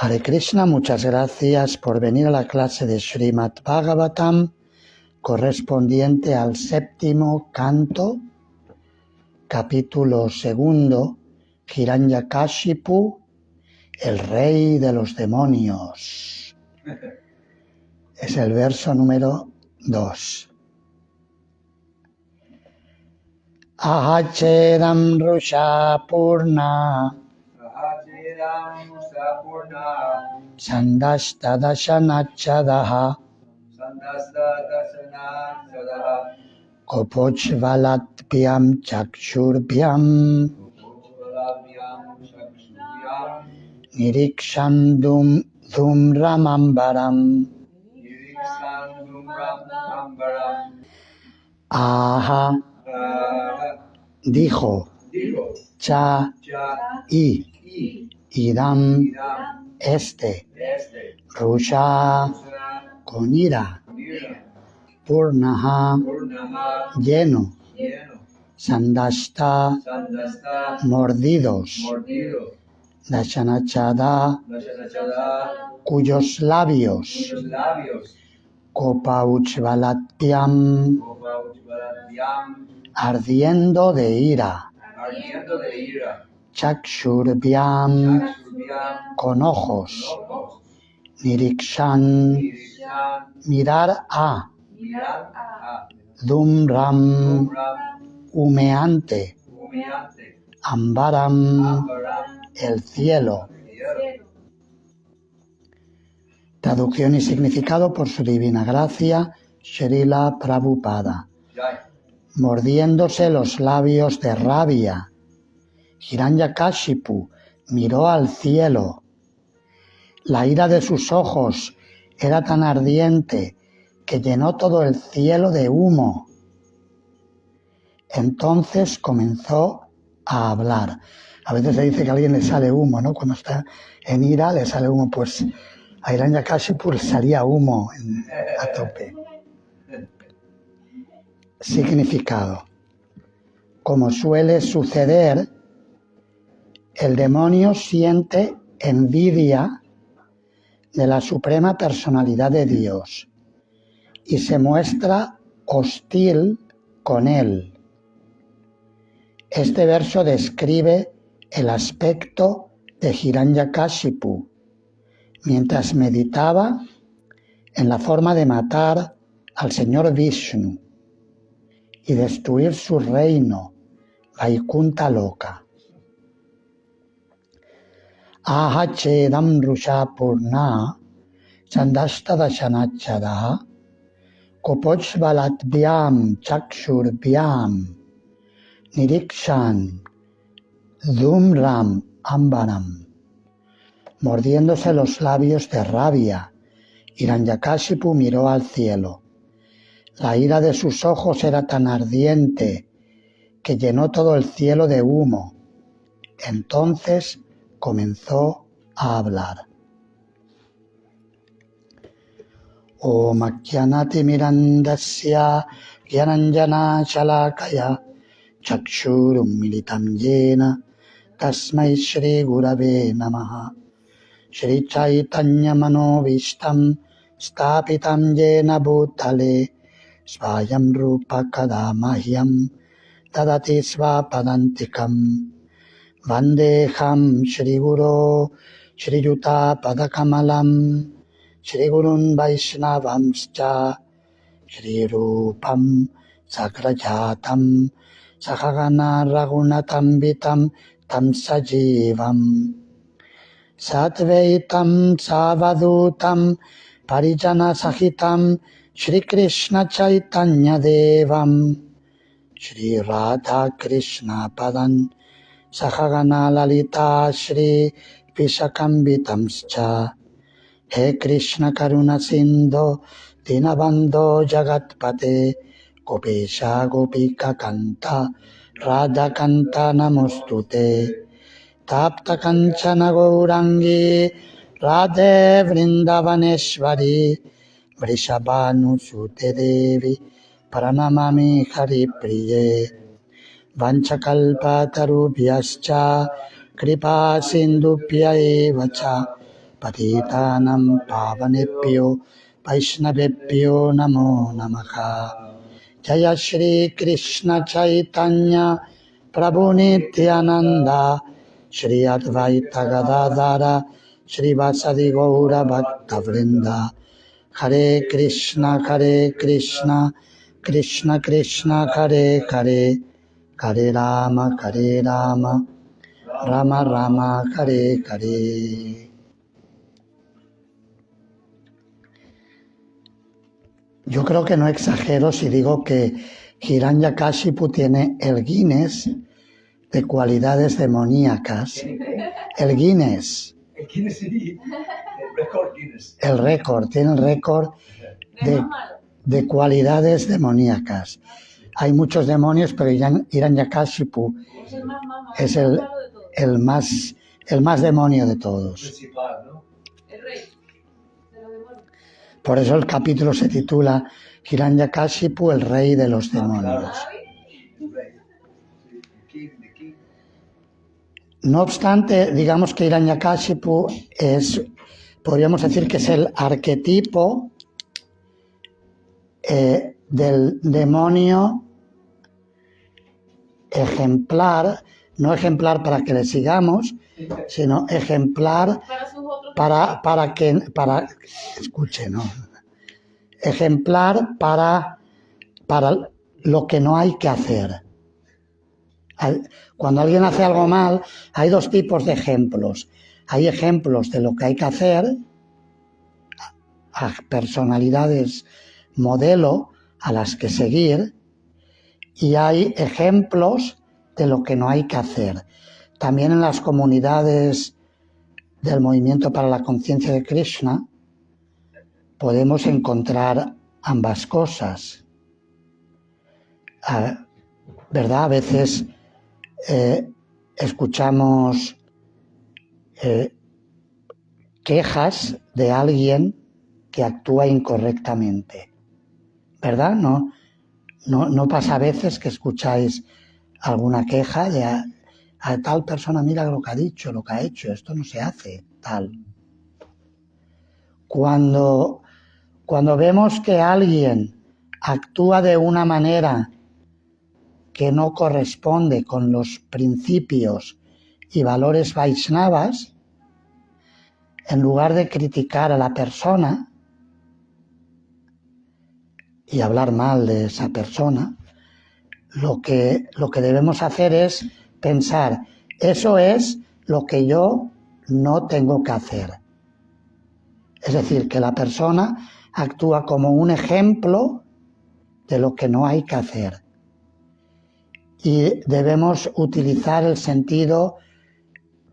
Hare Krishna, muchas gracias por venir a la clase de Srimad Bhagavatam correspondiente al séptimo canto, capítulo segundo, Hiranyakashipu, el rey de los demonios. Es el verso número 2. Ahachedam rusha purna Sandastadashanachadaha Kopochvalatbhyam chakshurbyam Nirikshandum dhumramambaram Aha dijo cha y idam este rusha con ira purnaha lleno sandashta mordidos dashanachada cuyos labios kopauchvalatbhyam ardiendo de ira chakshurbyam con ojos nirikshan mirar a dhumram humeante ambaram el cielo. Traducción y significado por su divina gracia Srila Prabhupada. Mordiéndose los labios de rabia, Hiranyakashipu miró al cielo. La ira de sus ojos era tan ardiente que llenó todo el cielo de humo. Entonces comenzó a hablar. A veces se dice que a alguien le sale humo, ¿no? Cuando está en ira le sale humo, pues a Hiranyakashipu le salía humo a tope. Significado. Como suele suceder, el demonio siente envidia de la suprema personalidad de Dios y se muestra hostil con él. Este verso describe el aspecto de Hiranyakashipu mientras meditaba en la forma de matar al señor Vishnu y destruir su reino, Vaikunta Loka. Ahachedam rusha purna sandastadashanachadaha kopochvalatbhyam chakshurbyam nirikshan dhumram ambaram. Mordiéndose los labios de rabia, Hiranyakashipu miró al cielo. La ira de sus ojos era tan ardiente que llenó todo el cielo de humo. Entonces comenzó a hablar. Om Ajnanati Mirandasya Gyananjana Shalakaya Chakshurum Militam Yena Tasmai Shri Gurave Namaha Shri Chaitanya Manovishtam Stapitam Yena Bhutale Svayam Rupa Kadamahyam Dadati Svapadantikam Vandeham Shri Guru Shri Yuta Padakamalam Shri Gurun Vaishnavamscha Shri Rupam Sakrajatam Sahagana Raghunatam Vitam Tam Sajivam Satvaitam Savadutam Parijana Sahitam Shri Krishna Chaitanya Devam Shri Radha Krishna Padan Sahagana Lalita Shri Visakambitamscha He Krishna Karuna Sindhu Dinabandho Jagatpate Gopesha Gopika Kanta Radha Kanta Namostute Tapta Kanchana Gourangi Radhe Vrindavaneshwari Vrishabhanusute Devi Pranamami Hari Priye Vanchakalpatarubhyascha Kripa Sindubhya Evacha patitanam pavanebhyo vaishnavebhyo namo namaha. Jaya Shri Krishna Chaitanya Prabhu Nityananda Shri Advaita Gadadhara Shri Vasadi Gaura Bhakta Vrinda. Hare Krishna Krishna Krishna Hare Hare, Hare Rama Rama Rama Hare Hare. Yo creo que no exagero si digo que Hiranyakashipu tiene el Guinness de cualidades demoníacas. El Guinness. El Guinness, sí. El récord Guinness. El récord, tiene el récord de cualidades demoníacas. Hay muchos demonios, pero Hiranyakashipu es el más demonio de todos. Principal, ¿no? El rey de los demonios. Por eso el capítulo se titula Hiranyakashipu, el rey de los demonios. El rey. Sí, the king. No obstante, digamos que Hiranyakashipu podríamos decir que es el arquetipo del demonio ejemplar, no ejemplar para que le sigamos, sino ejemplar escuche, ¿no? Ejemplar para lo que no hay que hacer. Cuando alguien hace algo mal, hay dos tipos de ejemplos. Hay ejemplos de lo que hay que hacer, a personalidades modelo a las que seguir, y hay ejemplos de lo que no hay que hacer. También en las comunidades del Movimiento para la Conciencia de Krishna podemos encontrar ambas cosas. ¿Verdad? A veces escuchamos quejas de alguien que actúa incorrectamente, ¿verdad? No pasa a veces que escucháis alguna queja de a tal persona, mira lo que ha dicho, lo que ha hecho, esto no se hace, tal. Cuando vemos que alguien actúa de una manera que no corresponde con los principios y valores Vaishnavas, en lugar de criticar a la persona y hablar mal de esa persona, lo que debemos hacer es pensar, eso es lo que yo no tengo que hacer. Es decir, que la persona actúa como un ejemplo de lo que no hay que hacer. Y debemos utilizar el sentido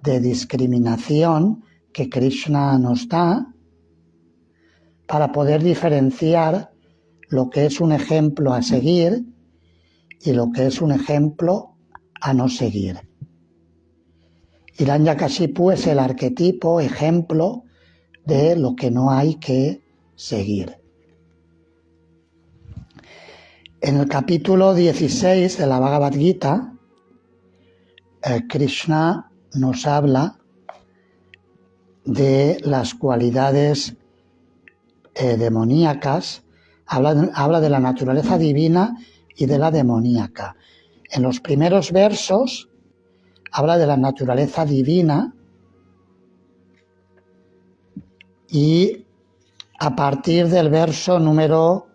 de discriminación que Krishna nos da para poder diferenciar lo que es un ejemplo a seguir y lo que es un ejemplo a no seguir. Hiranyakashipu es el arquetipo, ejemplo de lo que no hay que seguir. En el capítulo 16 de la Bhagavad Gita, Krishna nos habla de las cualidades demoníacas, habla de la naturaleza divina y de la demoníaca. En los primeros versos habla de la naturaleza divina y a partir del verso número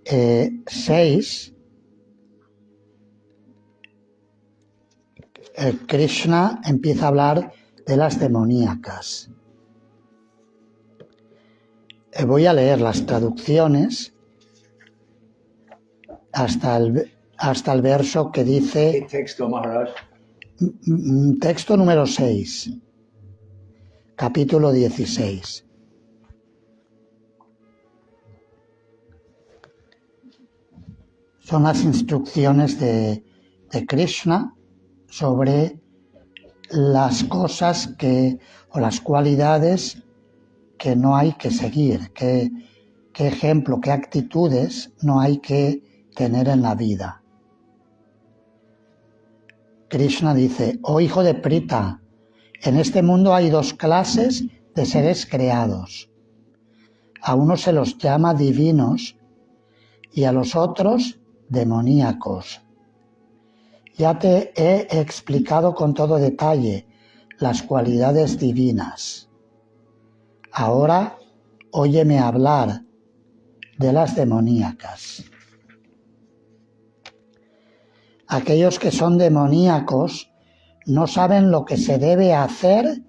6, Krishna empieza a hablar de las demoníacas. Voy a leer las traducciones hasta el verso que dice... ¿Qué texto, Maharaj? Texto número 6, capítulo 16. Son las instrucciones de Krishna sobre las cosas o las cualidades que no hay que seguir, qué ejemplo, qué actitudes no hay que tener en la vida. Krishna dice, oh hijo de Prita, en este mundo hay dos clases de seres creados. A unos se los llama divinos y a los otros demoníacos. Ya te he explicado con todo detalle las cualidades divinas. Ahora óyeme hablar de las demoníacas. Aquellos que son demoníacos no saben lo que se debe hacer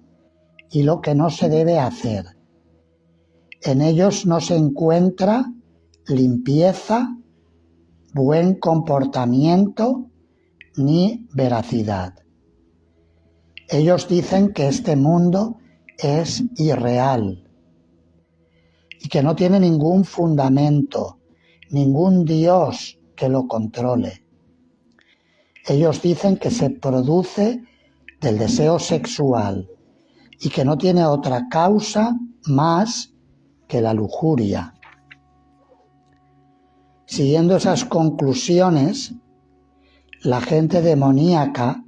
y lo que no se debe hacer. En ellos no se encuentra limpieza, buen comportamiento ni veracidad. Ellos dicen que este mundo es irreal y que no tiene ningún fundamento, ningún Dios que lo controle. Ellos dicen que se produce del deseo sexual y que no tiene otra causa más que la lujuria. Siguiendo esas conclusiones, la gente demoníaca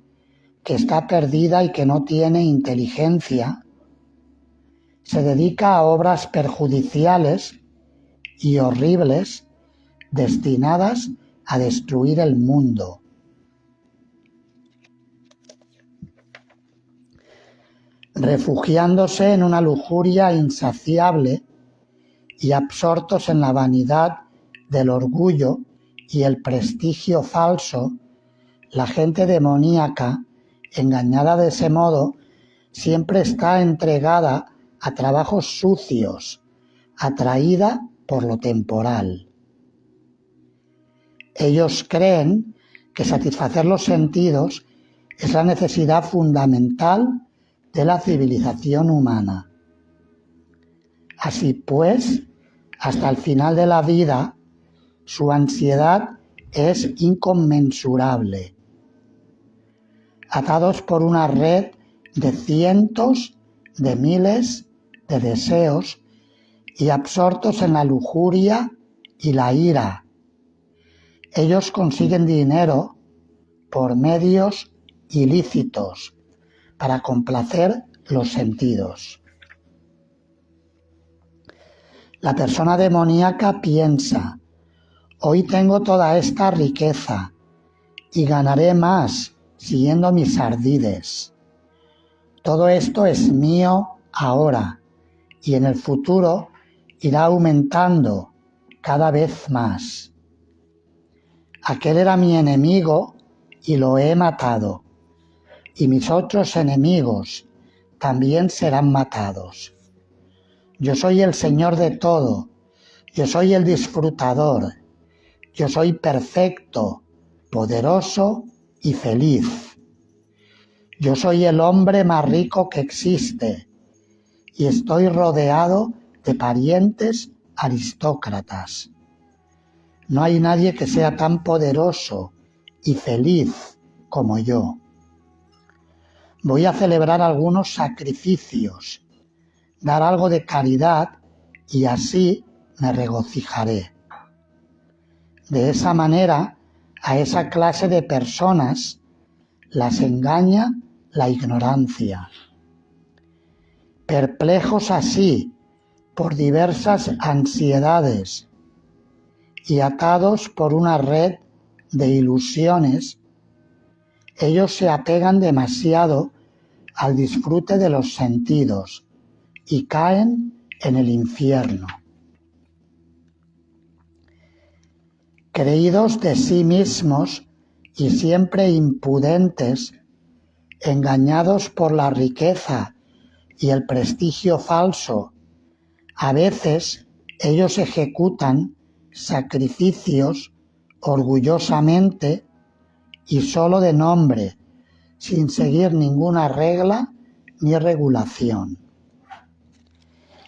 que está perdida y que no tiene inteligencia se dedica a obras perjudiciales y horribles destinadas a destruir el mundo. Refugiándose en una lujuria insaciable y absortos en la vanidad del orgullo y el prestigio falso, la gente demoníaca, engañada de ese modo, siempre está entregada a trabajos sucios, atraída por lo temporal. Ellos creen que satisfacer los sentidos es la necesidad fundamental de la civilización humana. Así pues, hasta el final de la vida, su ansiedad es inconmensurable. Atados por una red de cientos de miles de deseos y absortos en la lujuria y la ira, ellos consiguen dinero por medios ilícitos para complacer los sentidos. La persona demoníaca piensa: hoy tengo toda esta riqueza y ganaré más siguiendo mis ardides. Todo esto es mío ahora y en el futuro irá aumentando cada vez más. Aquel era mi enemigo y lo he matado, y mis otros enemigos también serán matados. Yo soy el Señor de todo, yo soy el disfrutador, yo soy perfecto, poderoso y feliz. Yo soy el hombre más rico que existe y estoy rodeado de parientes aristócratas. No hay nadie que sea tan poderoso y feliz como yo. Voy a celebrar algunos sacrificios, dar algo de caridad y así me regocijaré. De esa manera, a esa clase de personas las engaña la ignorancia. Perplejos así por diversas ansiedades y atados por una red de ilusiones, ellos se apegan demasiado al disfrute de los sentidos y caen en el infierno. Creídos de sí mismos y siempre impudentes, engañados por la riqueza y el prestigio falso, a veces ellos ejecutan sacrificios orgullosamente y solo de nombre, sin seguir ninguna regla ni regulación.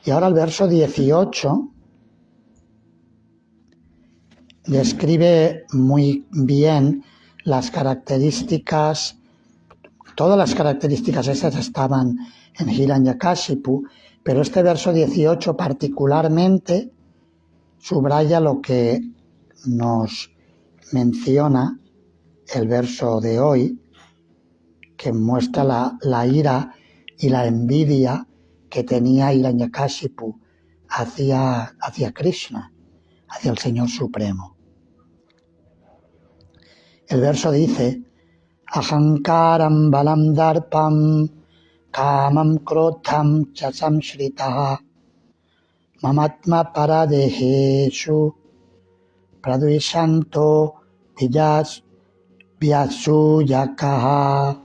Y ahora el verso 18 describe muy bien las características, todas las características esas estaban en Hiranyakashipu, pero este verso 18 particularmente subraya lo que nos menciona el verso de hoy, que muestra la ira y la envidia que tenía Hiranyakashipu hacia Krishna, hacia el Señor Supremo. El verso dice: Ahankaram balam darpam kamam krodham cha samshritaha mamatma paradejeshu praduishanto vyasuyakaha.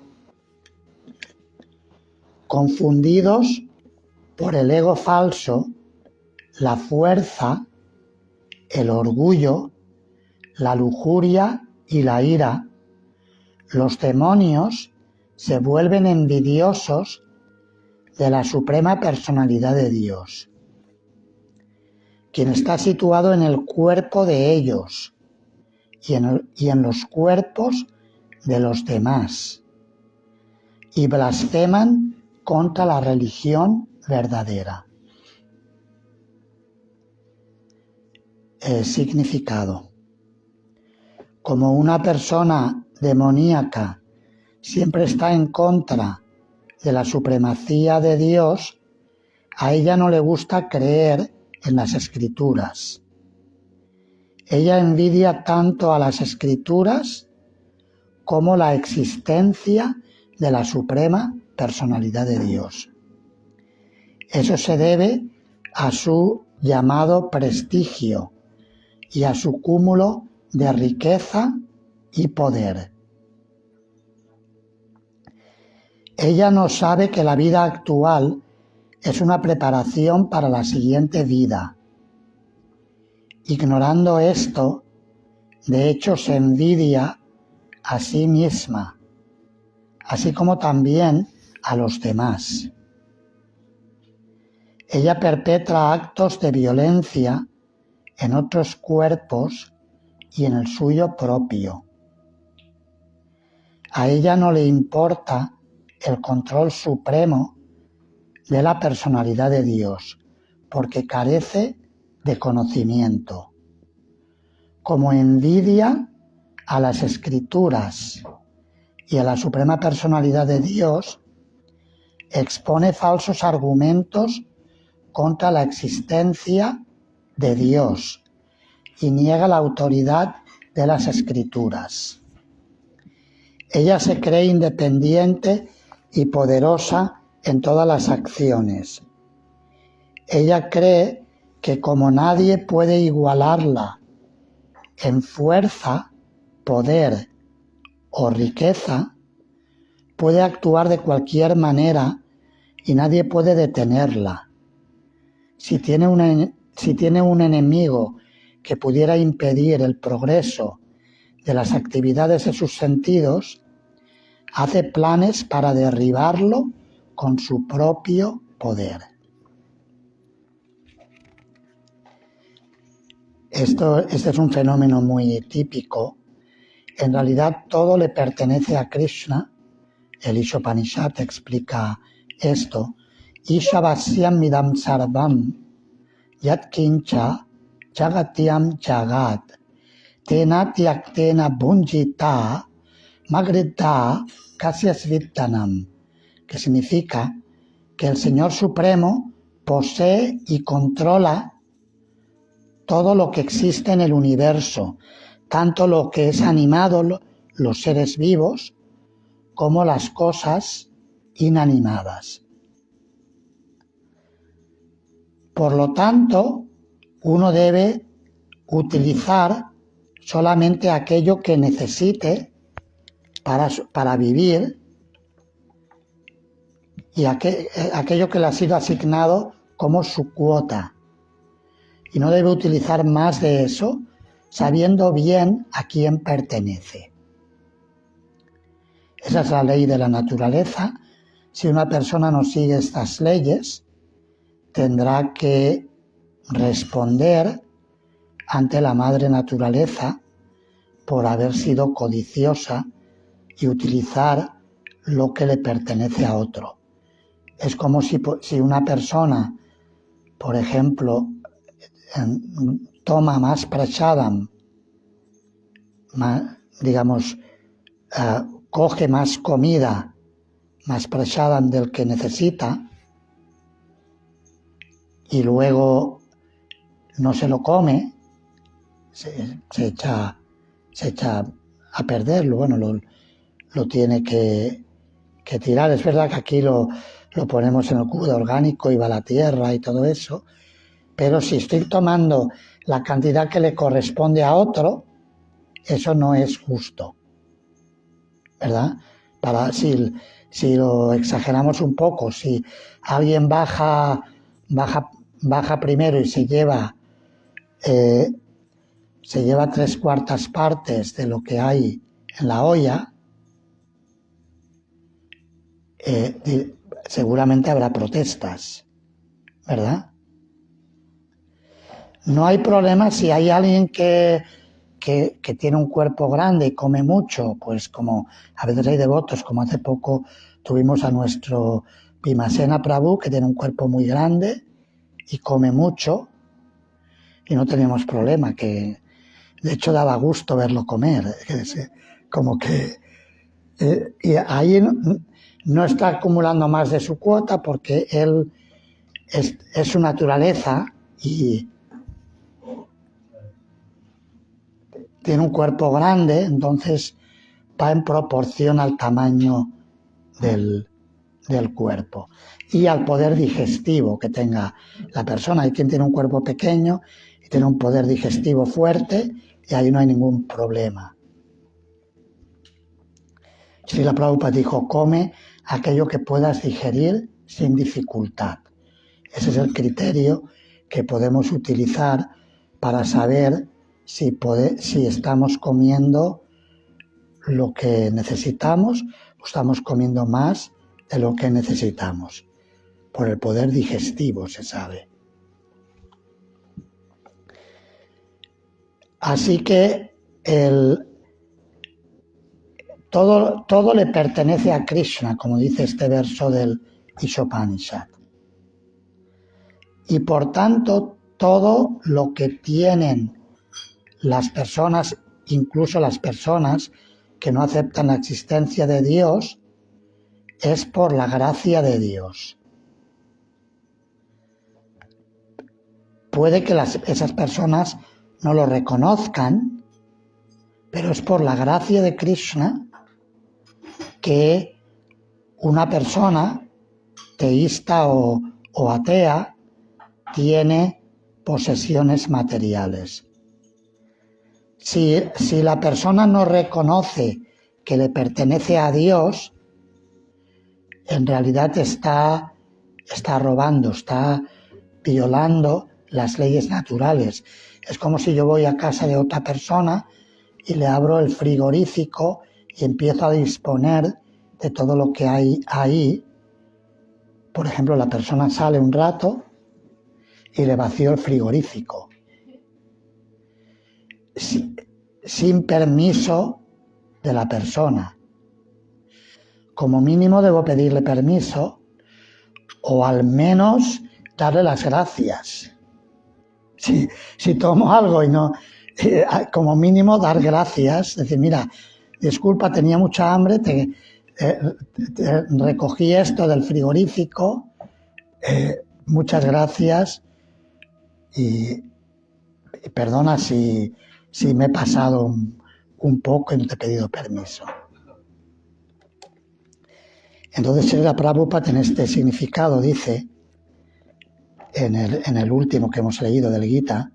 Confundidos por el ego falso, la fuerza, el orgullo, la lujuria y la ira, los demonios se vuelven envidiosos de la suprema personalidad de Dios, quien está situado en el cuerpo de ellos y en los cuerpos de los demás, y blasfeman contra la religión verdadera. El significado: como una persona demoníaca siempre está en contra de la supremacía de Dios, a ella no le gusta creer en las Escrituras. Ella envidia tanto a las Escrituras como la existencia de la suprema personalidad de Dios. Eso se debe a su llamado prestigio y a su cúmulo de riqueza y poder. Ella no sabe que la vida actual es una preparación para la siguiente vida. Ignorando esto, de hecho se envidia a sí misma, así como también a los demás. Ella perpetra actos de violencia en otros cuerpos y en el suyo propio. A ella no le importa el control supremo de la personalidad de Dios, porque carece de conocimiento. Como envidia a las Escrituras y a la suprema personalidad de Dios, expone falsos argumentos contra la existencia de Dios y niega la autoridad de las Escrituras. Ella se cree independiente y poderosa en todas las acciones. Ella cree que como nadie puede igualarla en fuerza, poder o riqueza, puede actuar de cualquier manera y nadie puede detenerla. Si tiene un enemigo que pudiera impedir el progreso de las actividades de sus sentidos, hace planes para derribarlo con su propio poder. Este es un fenómeno muy típico. En realidad todo le pertenece a Krishna. El Ishopanishad explica esto. Ishavasyam midam sarvam yat kincha jagatyam jagat tena tyaktena bhunjita magrita kasyasvittanam, que significa que el Señor Supremo posee y controla todo lo que existe en el universo, tanto lo que es animado, los seres vivos, como las cosas inanimadas. Por lo tanto, uno debe utilizar solamente aquello que necesite para vivir y aquello que le ha sido asignado como su cuota. Y no debe utilizar más de eso, sabiendo bien a quién pertenece. Esa es la ley de la naturaleza. Si una persona no sigue estas leyes, tendrá que responder ante la madre naturaleza por haber sido codiciosa y utilizar lo que le pertenece a otro. Es como si una persona, por ejemplo, toma más prasadam, coge más comida, más prasadam del que necesita, y luego no se lo come, se echa a perderlo, bueno, lo tiene que tirar. Es verdad que aquí lo ponemos en el cubo de orgánico y va a la tierra y todo eso, pero si estoy tomando la cantidad que le corresponde a otro, eso no es justo, ¿verdad? Si lo exageramos un poco, si alguien baja primero y se lleva 3/4 partes de lo que hay en la olla, seguramente habrá protestas, ¿verdad? No hay problema si hay alguien que tiene un cuerpo grande y come mucho, pues como a veces hay devotos, como hace poco tuvimos a nuestro Bhimasena Prabhu, que tiene un cuerpo muy grande y come mucho, y no teníamos problema, que de hecho daba gusto verlo comer, como que y ahí no está acumulando más de su cuota porque él es su naturaleza y tiene un cuerpo grande, entonces va en proporción al tamaño del cuerpo y al poder digestivo que tenga la persona. Hay quien tiene un cuerpo pequeño y tiene un poder digestivo fuerte y ahí no hay ningún problema. Srila Prabhupada dijo, come aquello que puedas digerir sin dificultad. Ese es el criterio que podemos utilizar para saber si estamos comiendo lo que necesitamos o estamos comiendo más de lo que necesitamos. Por el poder digestivo se sabe. Así que todo le pertenece a Krishna, como dice este verso del Ishopanishad. Y por tanto, todo lo que tienen las personas, incluso las personas que no aceptan la existencia de Dios, es por la gracia de Dios. Puede que esas personas no lo reconozcan, pero es por la gracia de Krishna que una persona teísta o atea tiene posesiones materiales. Si la persona no reconoce que le pertenece a Dios, en realidad está robando, está violando las leyes naturales. Es como si yo voy a casa de otra persona y le abro el frigorífico y empiezo a disponer de todo lo que hay ahí. Por ejemplo, la persona sale un rato y le vacío el frigorífico sin permiso de la persona. Como mínimo debo pedirle permiso o al menos darle las gracias. Si tomo algo y no, como mínimo dar gracias, decir, mira, disculpa, tenía mucha hambre, te recogí esto del frigorífico, muchas gracias y perdona si me he pasado un poco y no te he pedido permiso. Entonces Srila Prabhupada en este significado dice, en el último que hemos leído del Gita,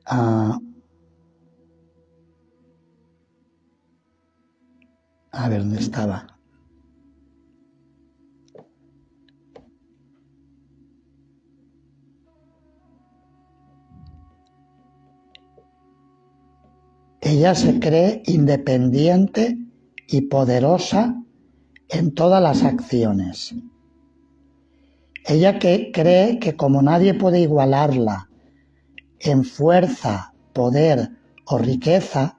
a ver dónde estaba. Ella se cree independiente y poderosa en todas las acciones. Ella cree que como nadie puede igualarla en fuerza, poder o riqueza,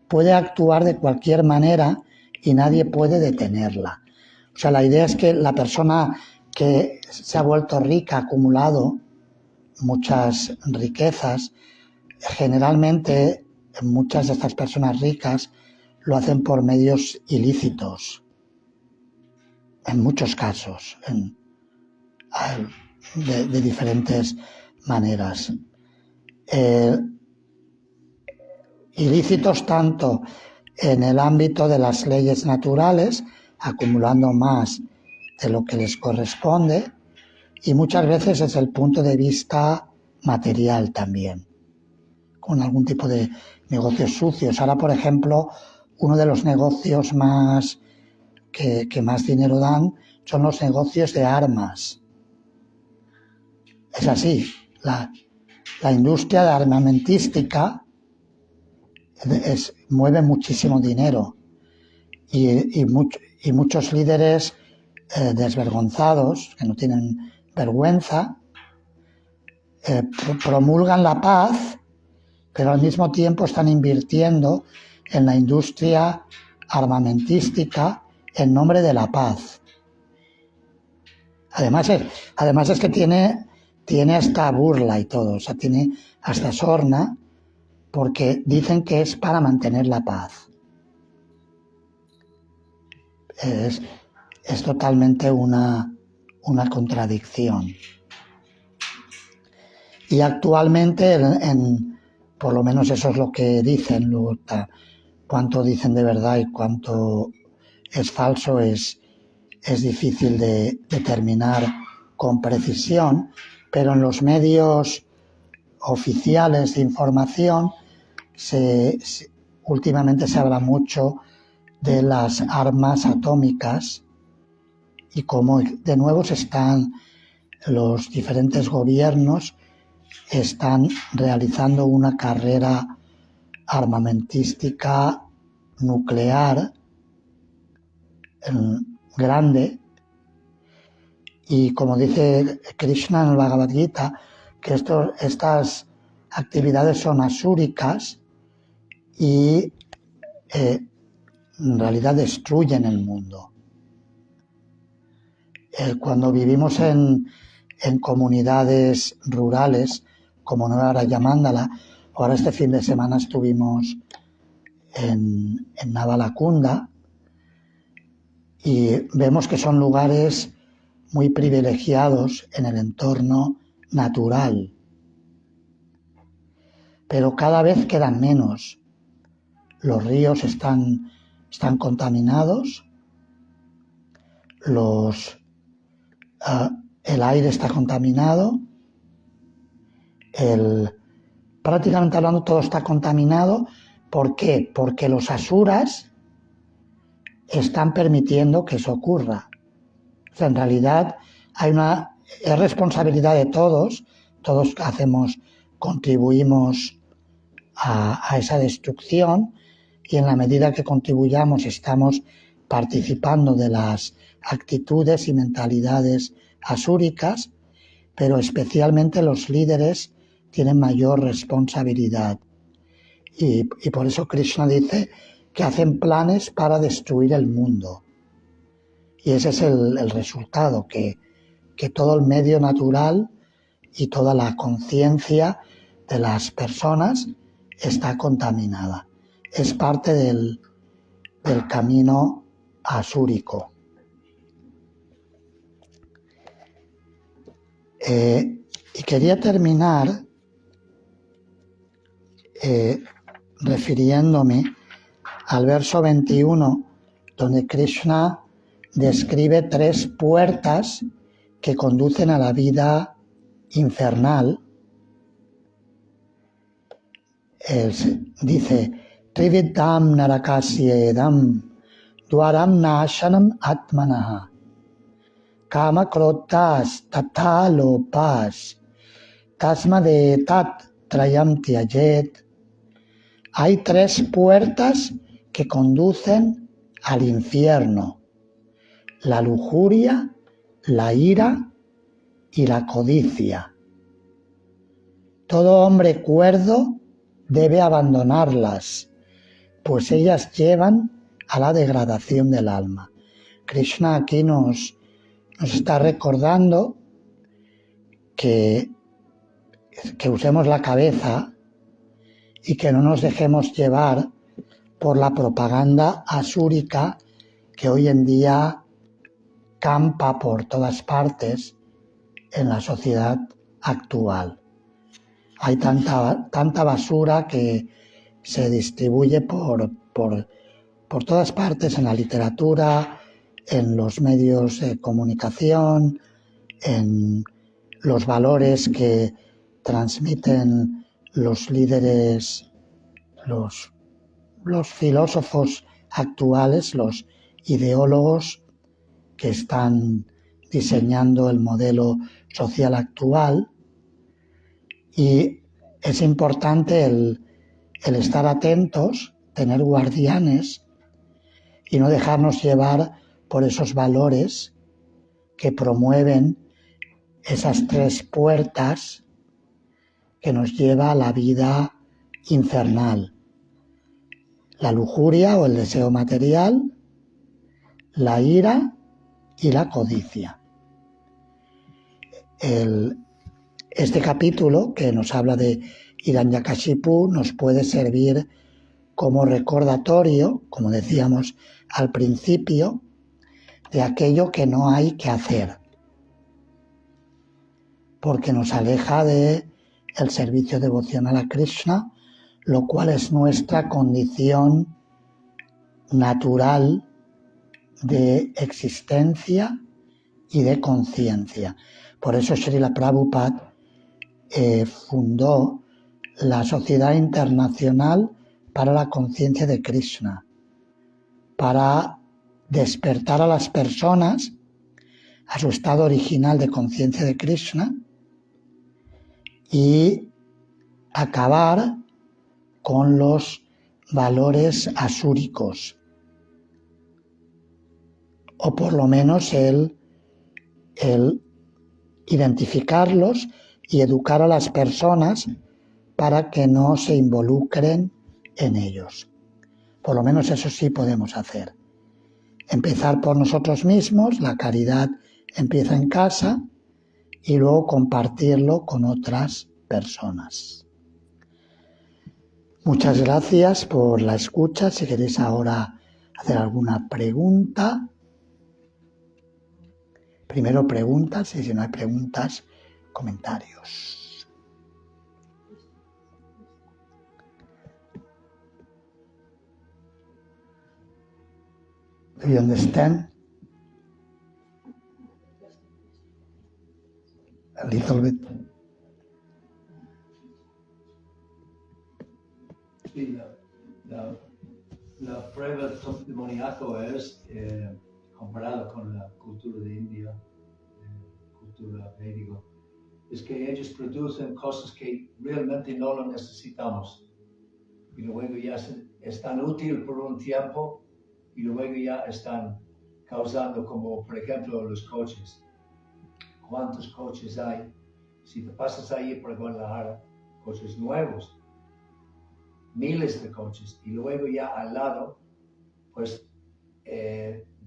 puede actuar de cualquier manera y nadie puede detenerla. O sea, la idea es que la persona que se ha vuelto rica, ha acumulado muchas riquezas, generalmente muchas de estas personas ricas lo hacen por medios ilícitos, en muchos casos, de diferentes maneras. Ilícitos tanto en el ámbito de las leyes naturales, acumulando más de lo que les corresponde, y muchas veces desde el punto de vista material también, con algún tipo de negocios sucios. Ahora, por ejemplo, uno de los negocios más que más dinero dan son los negocios de armas. Es así, la industria de armamentística mueve muchísimo dinero y muchos líderes desvergonzados, que no tienen vergüenza, promulgan la paz, pero al mismo tiempo están invirtiendo en la industria armamentística en nombre de la paz. Además es que tiene hasta burla y todo, o sea, tiene hasta sorna, porque dicen que es para mantener la paz. Es totalmente una contradicción. Y actualmente, por lo menos eso es lo que dicen, luego cuánto dicen de verdad y cuánto es falso es difícil de determinar con precisión, pero en los medios oficiales de información últimamente se habla mucho de las armas atómicas y cómo de nuevo los diferentes gobiernos están realizando una carrera armamentística nuclear grande, y como dice Krishna en el Bhagavad Gita, que estas actividades son asúricas y en realidad destruyen el mundo. Cuando vivimos en comunidades rurales como Nueva Rayamándala, ahora este fin de semana estuvimos en Navalakunda, y vemos que son lugares muy privilegiados en el entorno natural, pero cada vez quedan menos. Los ríos están contaminados, el aire está contaminado, prácticamente hablando todo está contaminado. ¿Por qué? Porque los asuras están permitiendo que eso ocurra. O sea, en realidad es responsabilidad de todos contribuimos a esa destrucción, y en la medida que contribuyamos estamos participando de las actitudes y mentalidades asúricas, pero especialmente los líderes tienen mayor responsabilidad. Y por eso Krishna dice que hacen planes para destruir el mundo. Y ese es el resultado, que todo el medio natural y toda la conciencia de las personas está contaminada. Es parte del camino asúrico. Y quería terminar refiriéndome al verso 21, donde Krishna describe 3 puertas que conducen a la vida infernal. Dice: Trividam narakasyedam dwaram nashanam atmanaha kama krotas tatha lopas tasmadetat trayam tyajet. Hay 3 puertas que conducen al infierno: la lujuria, la ira y la codicia. Todo hombre cuerdo debe abandonarlas, pues ellas llevan a la degradación del alma. Krishna aquí nos está recordando que usemos la cabeza y que no nos dejemos llevar por la propaganda asúrica que hoy en día campa por todas partes en la sociedad actual. Hay tanta basura que se distribuye por todas partes, en la literatura, en los medios de comunicación, en los valores que transmiten los líderes, los filósofos actuales, los ideólogos que están diseñando el modelo social actual. Y es importante el estar atentos, tener guardianes y no dejarnos llevar por esos valores que promueven esas tres puertas que nos lleva a la vida infernal: la lujuria o el deseo material, la ira y la codicia. Este capítulo, que nos habla de Hiranyakashipu, nos puede servir como recordatorio, como decíamos al principio, de aquello que no hay que hacer, porque nos aleja del servicio devocional a Krishna, lo cual es nuestra condición natural de existencia y de conciencia. Por eso Srila Prabhupada fundó la Sociedad Internacional para la Conciencia de Krishna, para despertar a las personas a su estado original de conciencia de Krishna y acabar con los valores asúricos, o por lo menos el identificarlos y educar a las personas para que no se involucren en ellos. Por lo menos eso sí podemos hacer. Empezar por nosotros mismos, la caridad empieza en casa, y luego compartirlo con otras personas. Muchas gracias por la escucha. Si queréis ahora hacer alguna pregunta, primero preguntas, y si no hay preguntas, comentarios. Do you understand? A little bit. Sí, la prueba demoníaco es comparado con la cultura de India, cultura védica, es que ellos producen cosas que realmente no lo necesitamos y luego ya están útiles por un tiempo y luego ya están causando, como por ejemplo los coches. ¿Cuántos coches hay? Si te pasas ahí por Guadalajara, coches nuevos, miles de coches, y luego ya al lado, pues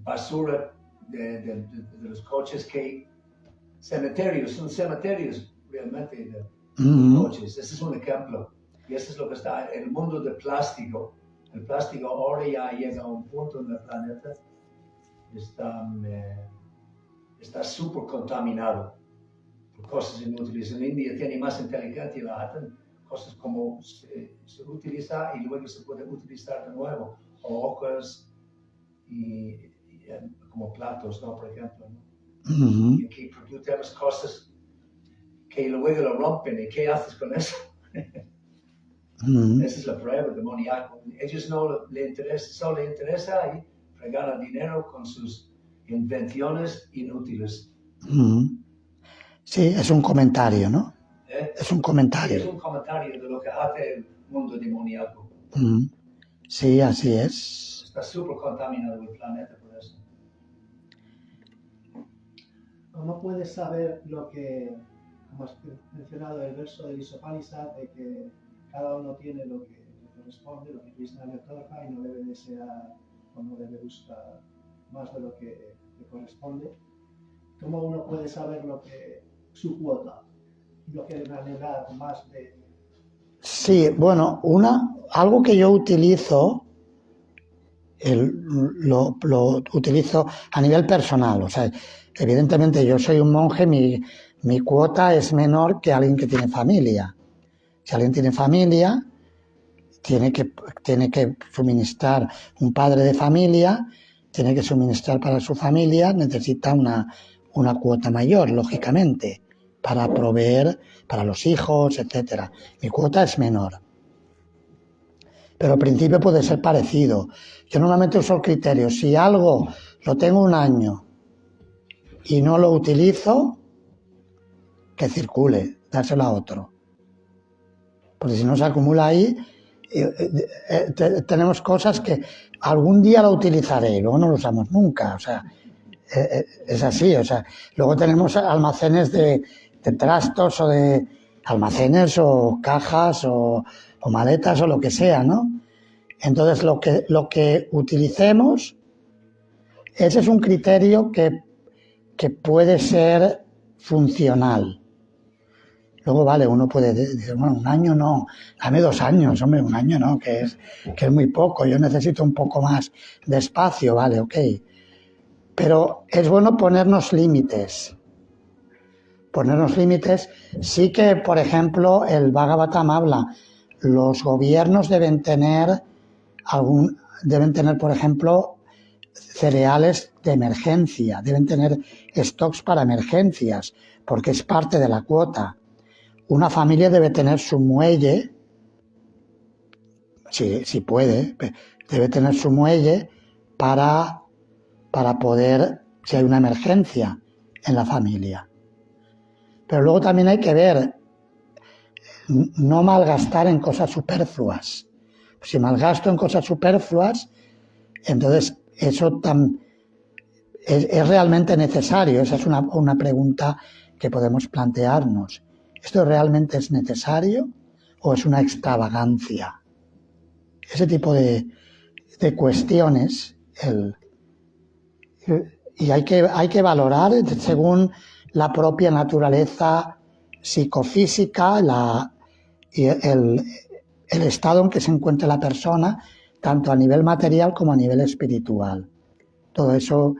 basura de los coches, que son cementerios realmente de coches. Ese es un ejemplo, y eso es lo que está en el mundo del plástico. El plástico ahora ya llega a un punto en el planeta, está súper contaminado por cosas inútiles. En India tiene más inteligencia, la hacen cosas como se utiliza y luego se puede utilizar de nuevo, o hojas y como platos, ¿no? Por ejemplo, ¿no? Y aquí producimos cosas que luego lo rompen, y ¿qué haces con eso? Esa es la prueba demoníaca. Ellos no le interesa, solo le interesa ahí ganar dinero con sus invenciones inútiles. Sí, es un comentario, ¿no? Es un comentario. Sí, es un comentario de lo que hace el mundo demoníaco. Sí, así es. Está súper contaminado el planeta por eso. ¿Cómo puedes saber lo que, como has mencionado el verso del Isopanisad, de que cada uno tiene lo que le corresponde, lo que Krishna le otorga, y no debe desear o no debe buscar más de lo que le corresponde? ¿Cómo uno puede saber lo que su cuota y lo que debe anhelar más de? Sí, bueno, algo que yo utilizo lo utilizo a nivel personal. O sea, evidentemente yo soy un monje, mi cuota es menor que alguien que tiene familia. Si alguien tiene familia, tiene que suministrar un padre de familia, tiene que suministrar para su familia, necesita una cuota mayor, lógicamente, para proveer para los hijos, etcétera. Mi cuota es menor. Pero al principio puede ser parecido. Yo normalmente uso el criterio, si algo lo tengo un año y no lo utilizo, que circule, dárselo a otro. Porque si no se acumula ahí, tenemos cosas que algún día lo utilizaré y luego no lo usamos nunca. O sea, es así. O sea, luego tenemos almacenes de trastos o de almacenes o cajas o maletas o lo que sea, ¿no? Entonces, lo que utilicemos, ese es un criterio que puede ser funcional. Luego, vale, uno puede decir, bueno, un año no, dame 2 años, hombre, un año no, que es muy poco, yo necesito un poco más de espacio, vale, ok. Pero es bueno ponernos límites. Ponernos límites, sí que, por ejemplo, el Bhagavatam habla, los gobiernos deben tener, por ejemplo, cereales de emergencia, deben tener stocks para emergencias, porque es parte de la cuota. Una familia debe tener su muelle, si puede, debe tener su muelle para poder, si hay una emergencia en la familia. Pero luego también hay que ver, no malgastar en cosas superfluas. Si malgasto en cosas superfluas, entonces eso es realmente necesario. Esa es una pregunta que podemos plantearnos. ¿Esto realmente es necesario o es una extravagancia? Ese tipo de cuestiones. Y hay que valorar según la propia naturaleza psicofísica y el estado en que se encuentra la persona, tanto a nivel material como a nivel espiritual. Todo eso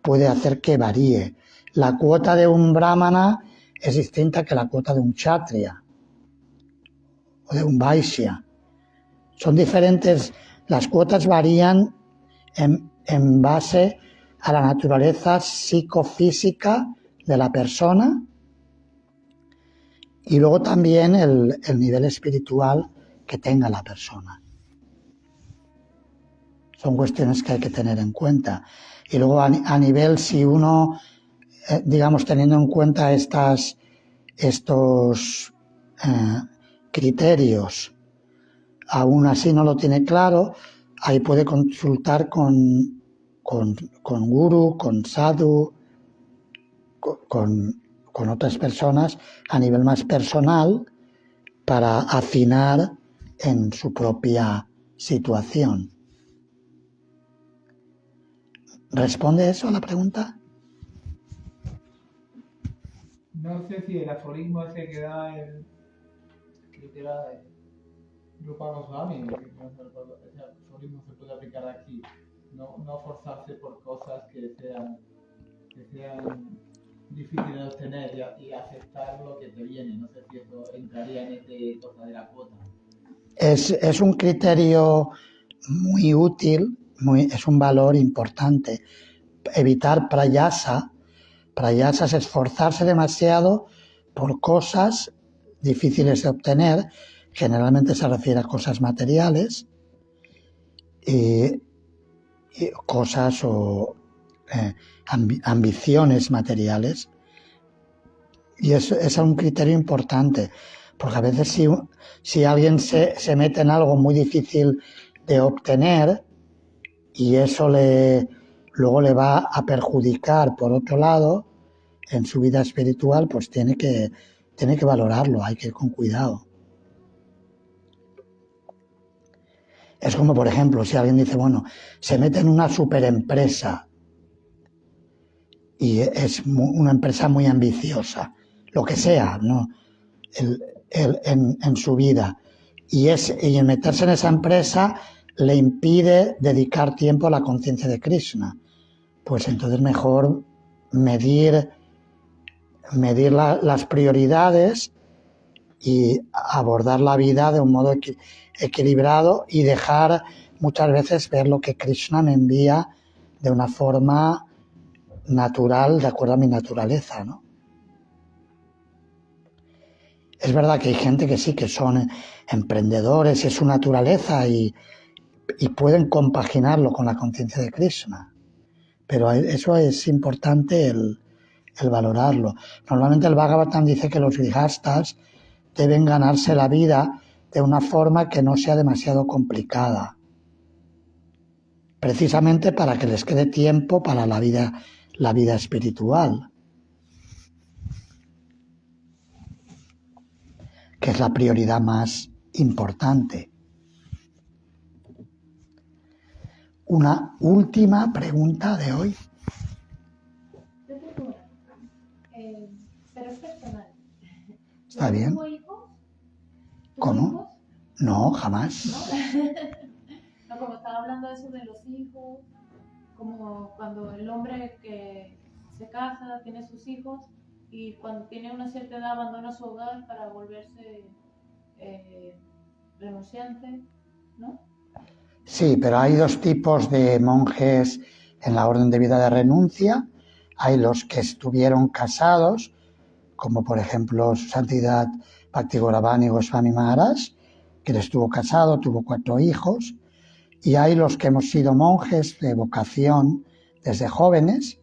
puede hacer que varíe. La cuota de un brahmana es distinta que la cuota de un kshatriya o de un vaishya. Son diferentes, las cuotas varían en base a la naturaleza psicofísica de la persona y luego también el nivel espiritual que tenga la persona. Son cuestiones que hay que tener en cuenta. Y luego a nivel, si uno, digamos, teniendo en cuenta estos criterios, aún así no lo tiene claro, ahí puede consultar con guru, con sadhu, con otras personas a nivel más personal para afinar en su propia situación. ¿Responde eso a la pregunta? No sé si el aforismo ese que da creo que era Rupa Goswami, ese aforismo se puede aplicar aquí. No forzarse por cosas que sean difíciles de obtener y aceptar lo que te viene. No sé si eso entraría en esta cosa de la cuota. Es un criterio muy útil, es un valor importante. Evitar prayasa. Prayasa es esforzarse demasiado por cosas difíciles de obtener. Generalmente se refiere a cosas materiales y cosas o ambiciones materiales. Y eso es un criterio importante, porque a veces si alguien se mete en algo muy difícil de obtener y eso luego le va a perjudicar por otro lado en su vida espiritual, pues tiene que valorarlo, hay que ir con cuidado. Es como, por ejemplo, si alguien dice, bueno, se mete en una superempresa y es una empresa muy ambiciosa, lo que sea, ¿no? En su vida. Y en meterse en esa empresa le impide dedicar tiempo a la conciencia de Krishna. Pues entonces mejor medir las prioridades y abordar la vida de un modo equilibrado y dejar muchas veces ver lo que Krishna me envía de una forma natural, de acuerdo a mi naturaleza, ¿no? Es verdad que hay gente que sí, que son emprendedores, es su naturaleza y pueden compaginarlo con la conciencia de Krishna. Pero eso es importante el valorarlo. Normalmente el Bhagavatam dice que los grihastas deben ganarse la vida de una forma que no sea demasiado complicada, precisamente para que les quede tiempo para la vida espiritual, que es la prioridad más importante. Una última pregunta de hoy. Yo tengo una, pero es personal. ¿Está bien? ¿Tuvo hijos? ¿Tuvo ¿Cómo? hijos? No, jamás. No, como estaba hablando de eso de los hijos, como cuando el hombre que se casa, tiene sus hijos y cuando tiene una cierta edad abandona su hogar para volverse renunciante, ¿no? Sí, pero hay dos tipos de monjes en la orden de vida de renuncia. Hay los que estuvieron casados, como por ejemplo su santidad Bhakti Gauravani Goswami Maharaj, que él estuvo casado, tuvo 4 hijos, y hay los que hemos sido monjes de vocación desde jóvenes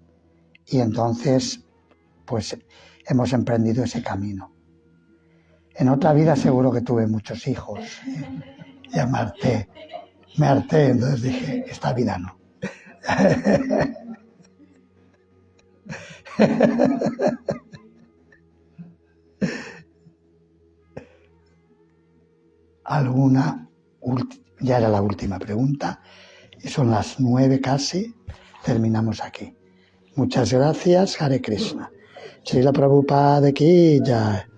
y entonces pues hemos emprendido ese camino. En otra vida seguro que tuve muchos hijos, ya me harté, entonces dije, esta vida no. Ya era la última pregunta, y son las 9 casi, terminamos aquí. Muchas gracias, Hare Krishna. Srila Prabhupada ki jai.